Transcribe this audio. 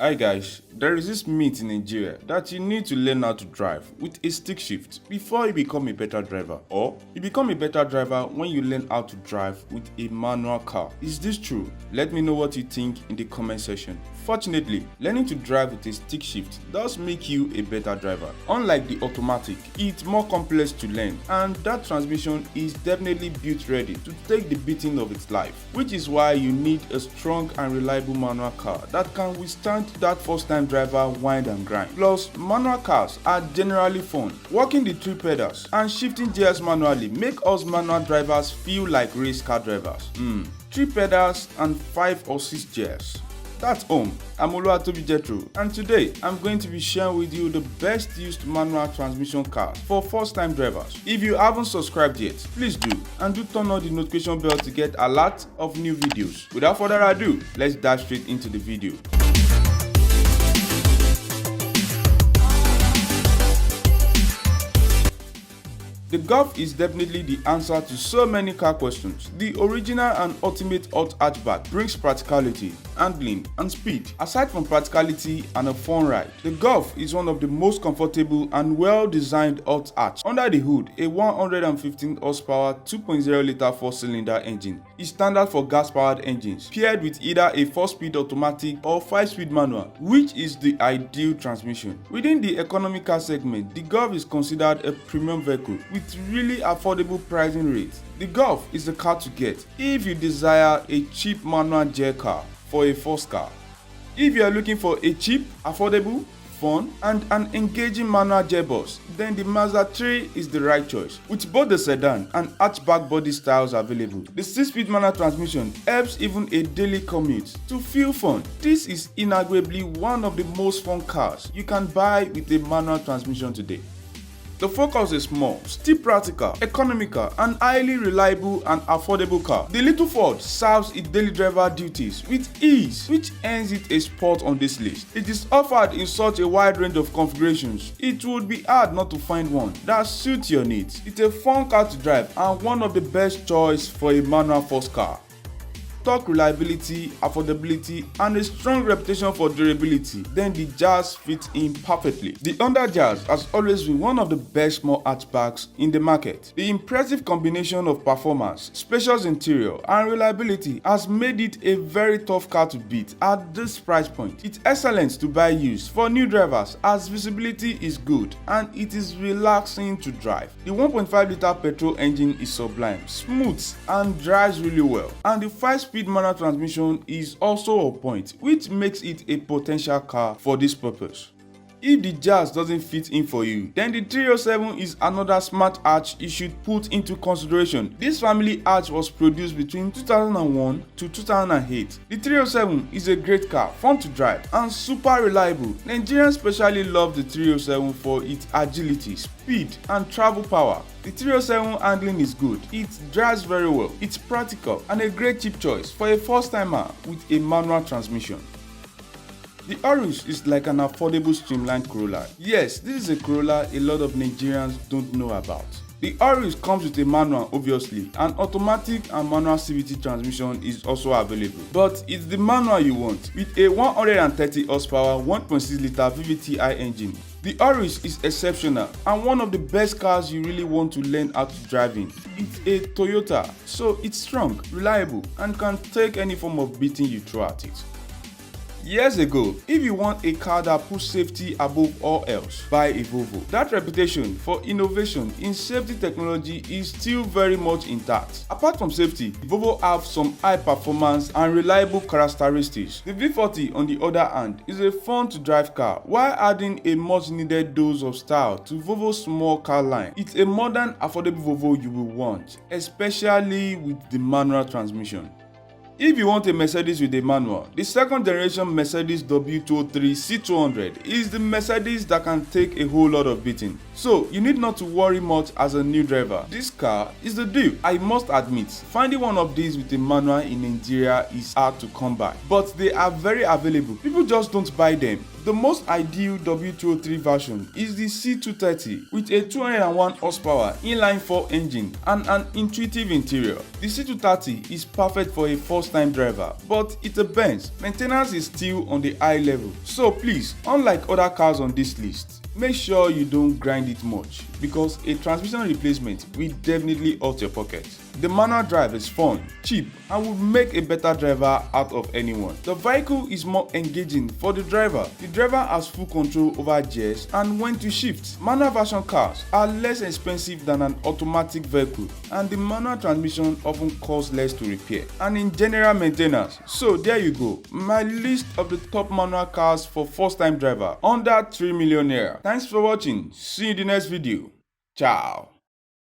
Hi guys, there is this myth in Nigeria that you need to learn how to drive with a stick shift before you become a better driver, or you become a better driver when you learn how to drive with a manual car. Is this true? Let me know what you think in the comment section. Fortunately, learning to drive with a stick shift does make you a better driver. Unlike the automatic, it's more complex to learn, and that transmission is definitely built ready to take the beating of its life, which is why you need a strong and reliable manual car that can withstand that first-time driver wind and grind. Plus, manual cars are generally fun. Working the 3 pedals and shifting gears manually make us manual drivers feel like race car drivers. 3 pedals and 5 or 6 gears. That's home. I'm Oluwatobi Jethro, and today I'm going to be sharing with you the best used manual transmission cars for first-time drivers. If you haven't subscribed yet, please do, and do turn on the notification bell to get alerts of new videos. Without further ado, let's dive straight into the video. The Golf is definitely the answer to so many car questions. The original and ultimate hot hatchback brings practicality, handling, and speed. Aside from practicality and a fun ride, the Golf is one of the most comfortable and well-designed hot hatch. Under the hood, a 115 horsepower 2.0-liter 4-cylinder engine is standard for gas-powered engines, paired with either a 4-speed automatic or 5-speed manual, which is the ideal transmission. Within the economy car segment, the Golf is considered a premium vehicle with really affordable pricing rates. The Golf is the car to get if you desire a cheap manual gear car for a first car. If you are looking for a cheap, affordable, fun, and an engaging manual gearbox, then the Mazda 3 is the right choice. With both the sedan and hatchback body styles available, the 6-speed manual transmission helps even a daily commute to feel fun. This is inarguably one of the most fun cars you can buy with a manual transmission today. The Focus is small, still practical, economical, and highly reliable and affordable car. The little Ford serves its daily driver duties with ease, which earns it a spot on this list. It is offered in such a wide range of configurations, it would be hard not to find one that suits your needs. It's a fun car to drive and one of the best choice for a manual first car. Torque, reliability, affordability, and a strong reputation for durability, then the Jazz fits in perfectly. The Honda Jazz has always been one of the best small hatchbacks in the market. The impressive combination of performance, spacious interior, and reliability has made it a very tough car to beat at this price point. It's excellent to buy used for new drivers as visibility is good and it is relaxing to drive. The 1.5-liter petrol engine is sublime, smooth, and drives really well, and the 5-speed manual transmission is also on point, which makes it a potential car for this purpose. If the Jazz doesn't fit in for you, then the 307 is another smart hatch you should put into consideration. This family hatch was produced between 2001 to 2008. The 307 is a great car, fun to drive, and super reliable. Nigerians especially love the 307 for its agility, speed, and travel power. The 307 handling is good, it drives very well, it's practical, and a great cheap choice for a first-timer with a manual transmission. The Auris is like an affordable streamlined Corolla. Yes, this is a Corolla a lot of Nigerians don't know about. The Auris comes with a manual, obviously, and automatic and manual CVT transmission is also available. But it's the manual you want, with a 130 horsepower 1.6-liter VVTi engine. The Auris is exceptional and one of the best cars you really want to learn how to drive in. It's a Toyota, so it's strong, reliable, and can take any form of beating you throw at it. Years ago, if you want a car that puts safety above all else, buy a Volvo. That reputation for innovation in safety technology is still very much intact. Apart from safety, Volvo have some high performance and reliable characteristics. The V40, on the other hand, is a fun to drive car while adding a much needed dose of style to Volvo's small car line. It's a modern, affordable Volvo you will want, especially with the manual transmission. If you want a Mercedes with a manual, the second generation Mercedes W203 C200 is the Mercedes that can take a whole lot of beating. So you need not to worry much as a new driver. This car is the deal. I must admit, finding one of these with a manual in Nigeria is hard to come by, but they are very available. People just don't buy them. The most ideal W203 version is the C230 with a 201 horsepower inline-4 engine and an intuitive interior. The C230 is perfect for a first-time driver, but it's a Benz. Maintenance is still on the high level, so please, unlike other cars on this list, make sure you don't grind it much because a transmission replacement will definitely hurt your pocket. The manual drive is fun, cheap, and will make a better driver out of anyone. The vehicle is more engaging for the driver. The driver has full control over gears and when to shift. Manual version cars are less expensive than an automatic vehicle, and the manual transmission often costs less to repair and in general maintenance. So there you go, my list of the top manual cars for first-time driver under 3 million naira. Thanks for watching. See you in the next video. Ciao.